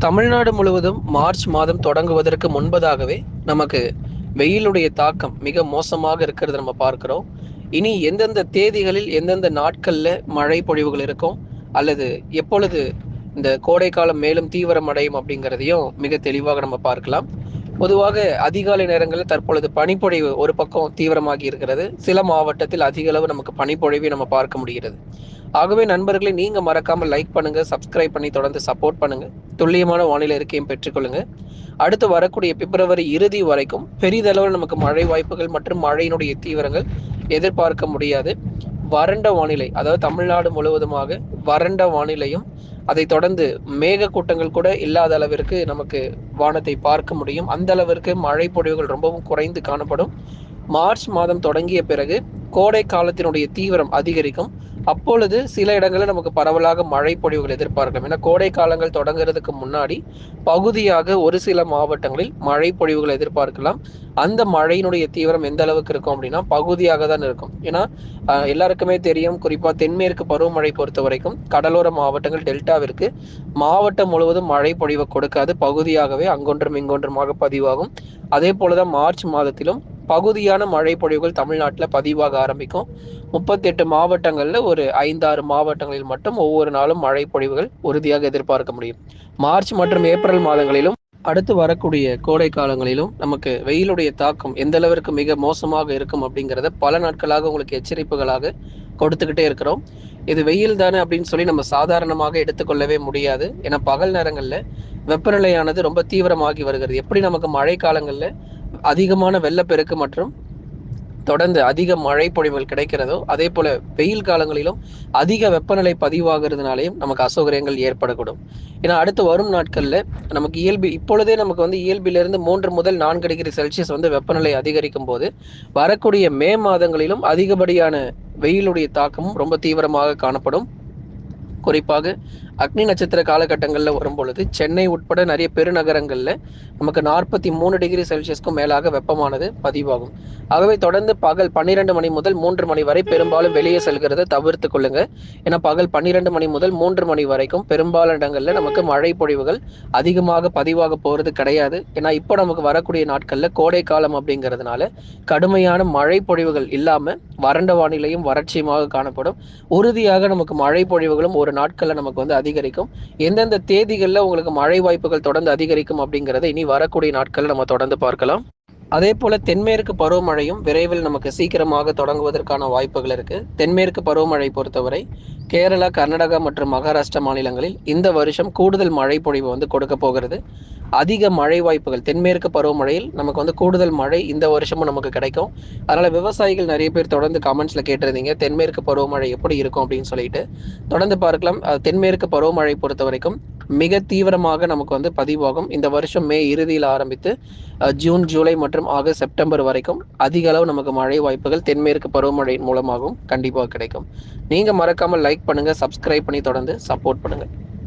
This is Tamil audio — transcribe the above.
தமிழ்நாடு முழுவதும் மார்ச் மாதம் தொடங்குவதற்கு முன்பதாகவே நமக்கு வெயிலுடைய தாக்கம் மிக மோசமாக இருக்கிறது நம்ம பார்க்கிறோம். இனி எந்தெந்த தேதிகளில் எந்தெந்த நாட்கள்ல மழை பொழிவுகள் இருக்கும் அல்லது எப்பொழுது இந்த கோடை காலம் மேலும் தீவிரமடையும் அப்படிங்கிறதையும் மிக தெளிவாக நம்ம பார்க்கலாம். பொதுவாக அதிகாலை நேரங்களில் தற்பொழுது பனிப்பொழிவு ஒரு பக்கம் தீவிரமாகி இருக்கிறது. சில மாவட்டத்தில் அதிக அளவு நமக்கு பனிப்பொழிவை நம்ம பார்க்க முடிகிறது. ஆகவே நண்பர்களை நீங்க மறக்காம லைக் பண்ணுங்க, சப்ஸ்கிரைப் பண்ணி தொடர்ந்து சப்போர்ட் பண்ணுங்க. துல்லியமான வானிலை அறிக்கையும் பெற்றுக்கொள்ளுங்க. அடுத்து வரக்கூடிய பிப்ரவரி இறுதி வரைக்கும் பெரிதளவில் நமக்கு மழை வாய்ப்புகள் மற்றும் மழையினுடைய தீவிரங்கள் எதிர்பார்க்க முடியாது. வறண்ட வானிலை, அதாவது தமிழ்நாடு முழுவதுமாக வறண்ட வானிலையும் அதை தொடர்ந்து மேக கூட்டங்கள் கூட இல்லாத அளவிற்கு நமக்கு வானத்தை பார்க்க முடியும். அந்த அளவிற்கு மழை பொழிவுகள் ரொம்பவும் குறைந்து காணப்படும். மார்ச் மாதம் தொடங்கிய பிறகு கோடை காலத்தினுடைய தீவிரம் அதிகரிக்கும். அப்பொழுது சில இடங்களில் நமக்கு பரவலாக மழை பொழிவுகள் எதிர்பார்க்கலாம். ஏன்னா கோடை காலங்கள் தொடங்குறதுக்கு முன்னாடி பகுதியாக ஒரு சில மாவட்டங்களில் மழை பொழிவுகள் எதிர்பார்க்கலாம். அந்த மழையினுடைய தீவிரம் எந்த அளவுக்கு இருக்கும் அப்படின்னா பகுதியாக தான் இருக்கும். ஏன்னா எல்லாருக்குமே தெரியும், குறிப்பா தென்மேற்கு பருவமழை பொறுத்த வரைக்கும் கடலோர மாவட்டங்கள் டெல்டாவிற்கு மாவட்டம் முழுவதும் மழை பொழிவை கொடுக்காது, பகுதியாகவே அங்கொன்றும் இங்கொன்றுமாக பதிவாகும். அதே போலதான் மார்ச் மாதத்திலும் பகுதியான மழை பொழிவுகள் தமிழ்நாட்டில் பதிவாக ஆரம்பிக்கும். 38 மாவட்டங்கள்ல ஒரு 5-6 மாவட்டங்களில் மட்டும் ஒவ்வொரு நாளும் மழை பொழிவுகள் உறுதியாக எதிர்பார்க்க முடியும். மார்ச் மற்றும் ஏப்ரல் மாதங்களிலும் அடுத்து வரக்கூடிய கோடை காலங்களிலும் நமக்கு வெயிலுடைய தாக்கம் எந்த அளவிற்கு மிக மோசமாக இருக்கும் அப்படிங்கிறத பல நாட்களாக உங்களுக்கு எச்சரிப்புகளாக கொடுத்துக்கிட்டே இருக்கிறோம். இது வெயில் தானே அப்படின்னு சொல்லி நம்ம சாதாரணமாக எடுத்துக்கொள்ளவே முடியாது. ஏன்னா பகல் நேரங்களில் வெப்பநிலையானது ரொம்ப தீவிரமாகி வருகிறது. எப்படி நமக்கு மழை காலங்களில் அதிகமான வெள்ளப்பெருக்கு மற்றும் தொடர்ந்து அதிக மழை பொழிவுகள் கிடைக்கிறதோ அதே போல வெயில் காலங்களிலும் அதிக வெப்பநிலை பதிவாகிறதுனாலையும் நமக்கு அசௌகரியங்கள் ஏற்படக்கூடும். ஏன்னா அடுத்து வரும் நாட்கள்ல நமக்கு இப்பொழுதே நமக்கு இயல்பிலிருந்து 3 முதல் 4 டிகிரி செல்சியஸ் வெப்பநிலை அதிகரிக்கும் போது வரக்கூடிய மே மாதங்களிலும் அதிகப்படியான வெயிலுடைய தாக்கமும் ரொம்ப தீவிரமாக காணப்படும். குறிப்பாக அக்னி நட்சத்திர காலகட்டங்களில் வரும்பொழுது சென்னை உட்பட நிறைய பெருநகரங்களில் நமக்கு 43 டிகிரி செல்சியஸ்க்கும் மேலாக வெப்பமானது பதிவாகும். ஆகவே தொடர்ந்து பகல் 12 மணி முதல் 3 மணி வரை பெரும்பாலும் வெளியே செல்கிறத தவிர்த்து கொள்ளுங்க. ஏன்னா பகல் 12 மணி முதல் 3 மணி வரைக்கும் பெரும்பாலான இடங்களில் நமக்கு மழை பொழிவுகள் அதிகமாக பதிவாக போகிறது கிடையாது. ஏன்னா இப்போ நமக்கு வரக்கூடிய நாட்களில் கோடை காலம் அப்படிங்கிறதுனால கடுமையான மழை பொழிவுகள் இல்லாமல் வறண்ட வானிலையும் வறட்சியுமாக காணப்படும். உறுதியாக நமக்கு மழை பொழிவுகளும் ஒரு நாட்களில் நமக்கு அதிகரிக்கும். எந்தெந்த தேதிகளில் உங்களுக்கு மழை வாய்ப்புகள் தொடர்ந்து அதிகரிக்கும் அப்படிங்கிறத இனி வரக்கூடிய நாட்களில் நம்ம தொடர்ந்து பார்க்கலாம். அதே போல தென்மேற்கு பருவமழையும் விரைவில் நமக்கு சீக்கிரமாக தொடங்குவதற்கான வாய்ப்புகள் இருக்கு. தென்மேற்கு பருவமழை பொறுத்தவரை கேரளா, கர்நாடகா மற்றும் மகாராஷ்டிரா மாநிலங்களில் இந்த வருஷம் கூடுதல் மழை பொழிவு கொடுக்க போகிறது. அதிக மழை வாய்ப்புகள் தென்மேற்கு பருவமழையில் நமக்கு கூடுதல் மழை இந்த வருஷமும் நமக்கு கிடைக்கும். அதனால விவசாயிகள் நிறைய பேர் தொடர்ந்து கமெண்ட்ஸ்ல கேட்டிருந்தீங்க தென்மேற்கு பருவமழை எப்படி இருக்கும் அப்படின்னு சொல்லிட்டு. தொடர்ந்து பார்க்கலாம். தென்மேற்கு பருவமழை பொறுத்த வரைக்கும் மிக தீவிரமாக நமக்கு பதிவாகும். இந்த வருஷம் மே இறுதியில் ஆரம்பித்து ஜூன், ஜூலை மற்றும் ஆகஸ்ட், செப்டம்பர் வரைக்கும் அதிக அளவு நமக்கு மழை வாய்ப்புகள் தென்மேற்கு பருவமழை மூலமாகவும் கண்டிப்பாக கிடைக்கும். நீங்க மறக்காமல் லைக் பண்ணுங்க, சப்ஸ்கிரைப் பண்ணி தொடர்ந்து சப்போர்ட் பண்ணுங்க.